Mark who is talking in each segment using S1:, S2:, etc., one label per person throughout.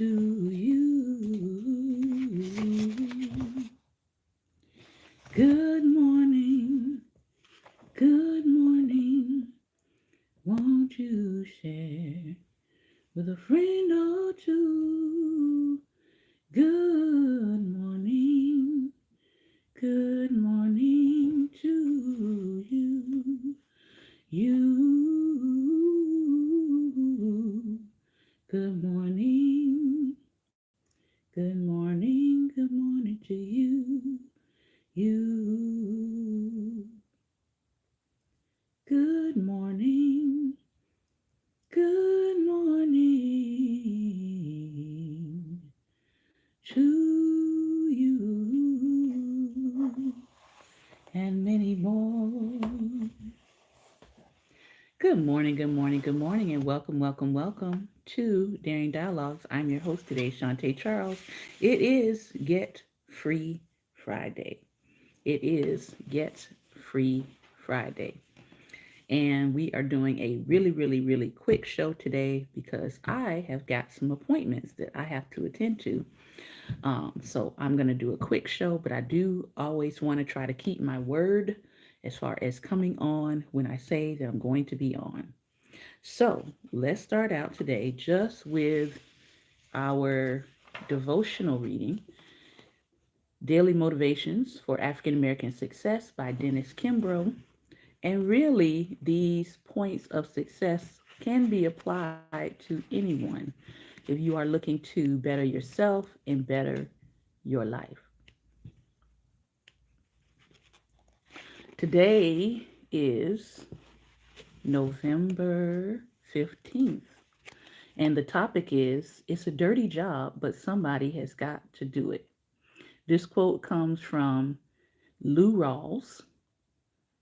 S1: to you. Good morning, good morning. Won't you share with a friend or two? Good morning to you. You. Good morning, good morning to you. You. Good morning, good morning to you. And many more. Good morning, good morning, good morning, and welcome, welcome, welcome to Daring Dialogues. I'm your host today, Shantae Charles. It is Get Free Friday. It is Get Free Friday. And we are doing a really, really, really quick show today because I have got some appointments that I have to attend to. So I'm going to do a quick show, but I do always want to try to keep my word as far as coming on when I say that I'm going to be on. So let's start out today just with our devotional reading, Daily Motivations for African American Success by Dennis Kimbrough. And really, these points of success can be applied to anyone if you are looking to better yourself and better your life. Today is November 15th, and the topic is It's a dirty job, but somebody has got to do it. This quote comes from Lou Rawls,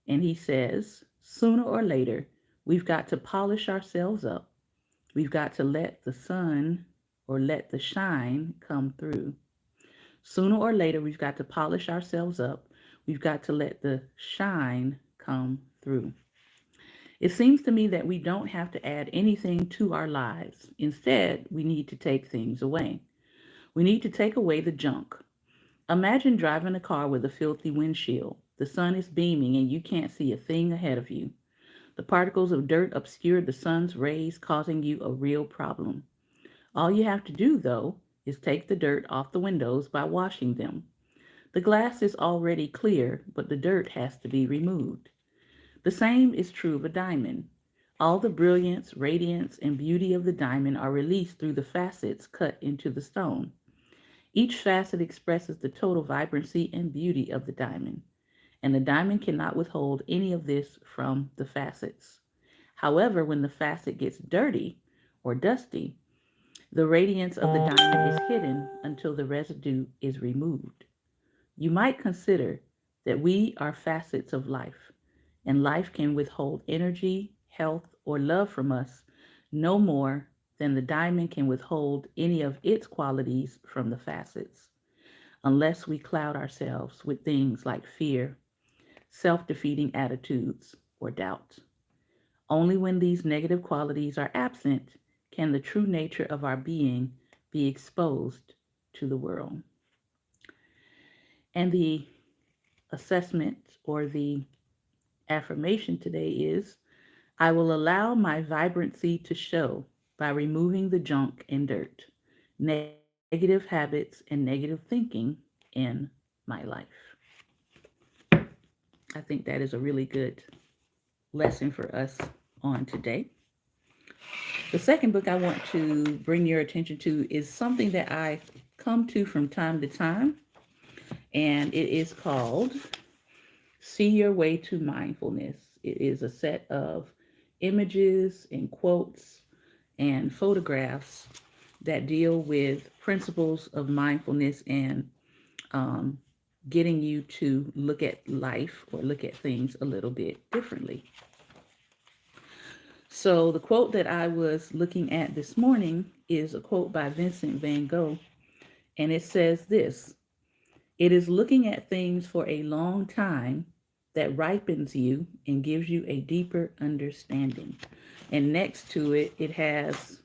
S1: and he says, Sooner or later, we've got to polish ourselves up. We've got to let the sun or let the shine come through. Sooner or later, we've got to polish ourselves up. We've got to let the shine come through. It seems to me that we don't have to add anything to our lives. Instead, we need to take things away. We need to take away the junk. Imagine driving a car with a filthy windshield. The sun is beaming and you can't see a thing ahead of you. The particles of dirt obscure the sun's rays, causing you a real problem. All you have to do, though, is take the dirt off the windows by washing them. The glass is already clear, but the dirt has to be removed. The same is true of a diamond. All the brilliance, radiance, and beauty of the diamond are released through the facets cut into the stone. Each facet expresses the total vibrancy and beauty of the diamond, and the diamond cannot withhold any of this from the facets. However, when the facet gets dirty or dusty, the radiance of the diamond is hidden until the residue is removed. You might consider that we are facets of life, and life can withhold energy, health, or love from us no more than the diamond can withhold any of its qualities from the facets, unless we cloud ourselves with things like fear, self defeating attitudes, or doubt. Only when these negative qualities are absent can the true nature of our being be exposed to the world. And the assessment or the affirmation today is I will allow my vibrancy to show by removing the junk and dirt, negative habits, and negative thinking in my life. I think that is a really good lesson for us on today. The second book I want to bring your attention to is something that I come to from time to time, and it is called See Your Way to Mindfulness. It is a set of images and quotes and photographs that deal with principles of mindfulness and um, getting you to look at life or look at things a little bit differently. So, the quote that I was looking at this morning is a quote by Vincent van Gogh, and it says this: It is looking at things for a long time that ripens you and gives you a deeper understanding. And next to it, it has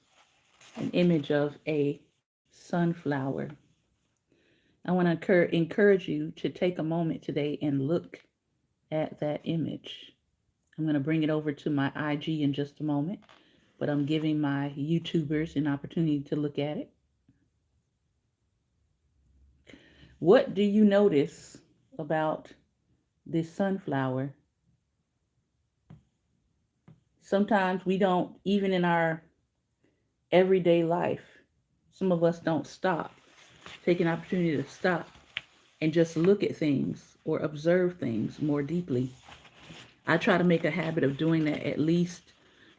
S1: an image of a Sunflower. I want to encourage you to take a moment today and look at that image. I'm going to bring it over to my IG in just a moment, but I'm giving my YouTubers an opportunity to look at it. What do you notice about this sunflower? Sometimes we don't, even in our everyday life, some of us don't stop, take an opportunity to stop and just look at things or observe things more deeply. I try to make a habit of doing that at least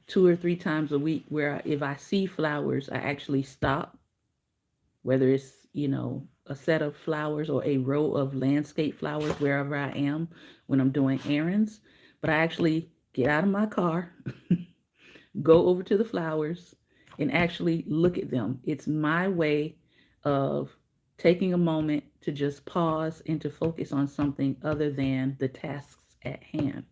S1: 2 or 3 times a week, where if I see flowers, I actually stop, whether it's, a set of flowers or a row of landscape flowers wherever I am when I'm doing errands. But I actually get out of my car, go over to the flowers, and actually look at them. It's my way of taking a moment to just pause and to focus on something other than the tasks at hand.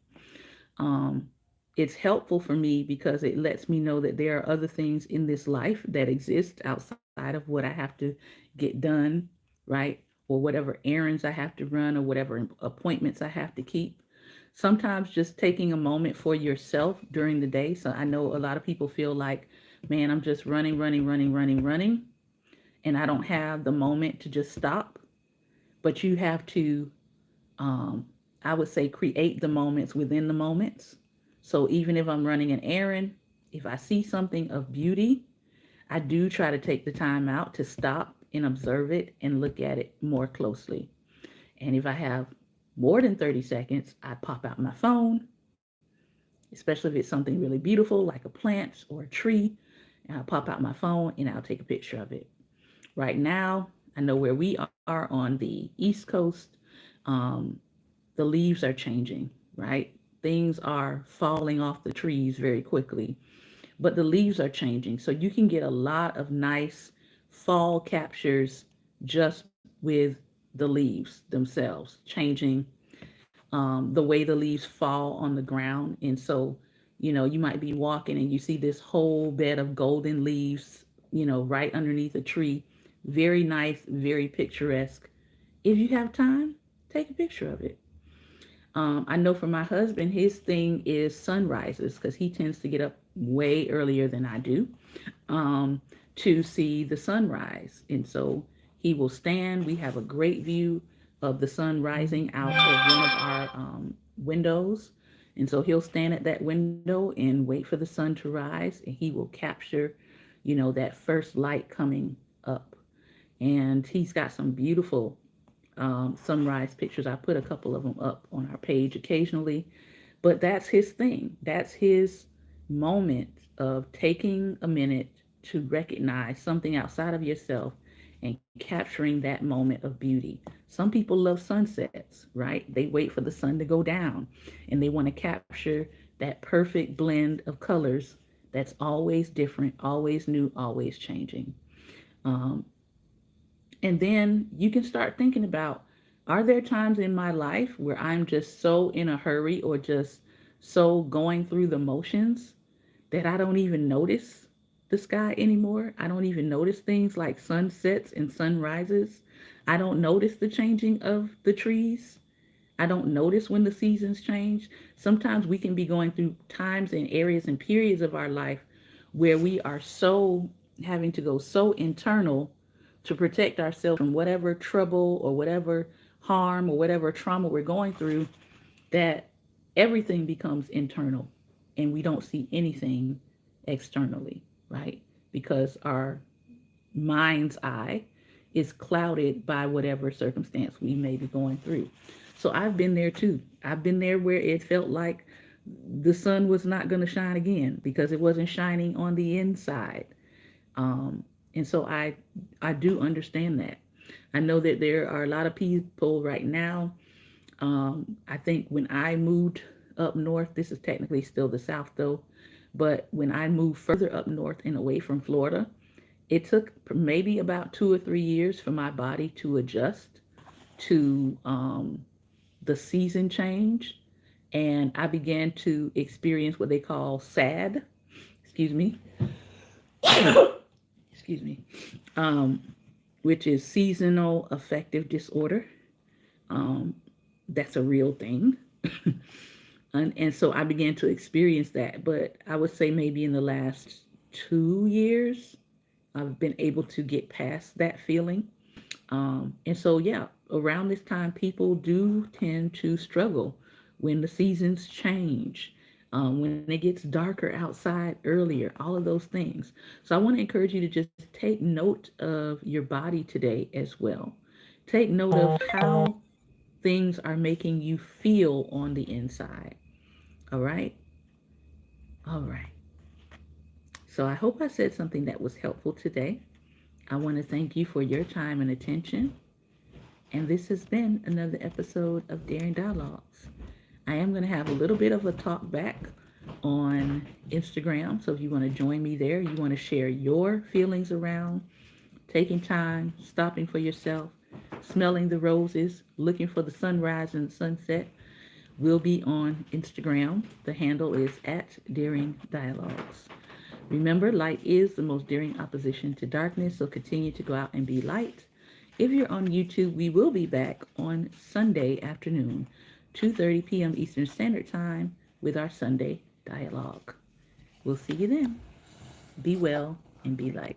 S1: Um, it's helpful for me because it lets me know that there are other things in this life that exist outside of what I have to get done, right? Or whatever errands I have to run or whatever appointments I have to keep. Sometimes just taking a moment for yourself during the day. So I know a lot of people feel like, man, I'm just running, running, running, running, running, and I don't have the moment to just stop. But you have to, um, I would say, create the moments within the moments. So even if I'm running an errand, if I see something of beauty, I do try to take the time out to stop and observe it and look at it more closely. And if I have more than 30 seconds, I pop out my phone, especially if it's something really beautiful like a plant or a tree, and I'll pop out my phone and I'll take a picture of it. Right now, I know where we are on the East Coast, um, the leaves are changing, right? Things are falling off the trees very quickly, but the leaves are changing. So you can get a lot of nice fall captures just with the leaves themselves changing, the way the leaves fall on the ground. And so, you might be walking and you see this whole bed of golden leaves, right underneath a tree. Very nice, very picturesque. If you have time, take a picture of it. I know for my husband, his thing is sunrises because he tends to get up way earlier than I do, um, to see the sunrise. And so he will stand. We have a great view of the sun rising out of one of our windows. And so he'll stand at that window and wait for the sun to rise, and he will capture, that first light coming up. And he's got some beautiful sunrise pictures. I put a couple of them up on our page occasionally, but that's his thing. That's his moment of taking a minute to recognize something outside of yourself and capturing that moment of beauty. Some people love sunsets, right? They wait for the sun to go down and they want to capture that perfect blend of colors that's always different, always new, always changing. Um, and then you can start thinking about, are there times in my life where I'm just so in a hurry or just so going through the motions that I don't even notice the sky anymore? I don't even notice things like sunsets and sunrises. I don't notice the changing of the trees. I don't notice when the seasons change. Sometimes we can be going through times and areas and periods of our life where we are so having to go so internal to protect ourselves from whatever trouble or whatever harm or whatever trauma we're going through, that everything becomes internal and we don't see anything externally, right? Because our mind's eye is clouded by whatever circumstance we may be going through. So I've been there too. I've been there where it felt like the sun was not going to shine again because it wasn't shining on the inside. And so I do understand that. I know that there are a lot of people right now. I think when I moved up north, this is technically still the South though, but when I moved further up north and away from Florida, it took maybe about 2 or 3 years for my body to adjust to the season change. And I began to experience what they call SAD, excuse me, excuse me, um, which is seasonal affective disorder. Um, that's a real thing. And so I began to experience that. But I would say maybe in the last 2 years, I've been able to get past that feeling. And so, yeah, around this time, people do tend to struggle when the seasons change, when it gets darker outside earlier, all of those things. So, I want to encourage you to just take note of your body today as well. Take note of how things are making you feel on the inside. All right. All right. So, I hope I said something that was helpful today. I want to thank you for your time and attention. And this has been another episode of Daring Dialogues. I am going to have a little bit of a talk back on Instagram. So if you want to join me there, you want to share your feelings around taking time, stopping for yourself, smelling the roses, looking for the sunrise and the sunset, we'll be on Instagram. The handle is at Daring Dialogues. Remember, light is the most daring opposition to darkness, so continue to go out and be light. If you're on YouTube, we will be back on Sunday afternoon, 2:30 p.m. Eastern Standard Time with our Sunday dialogue. We'll see you then. Be well and be light.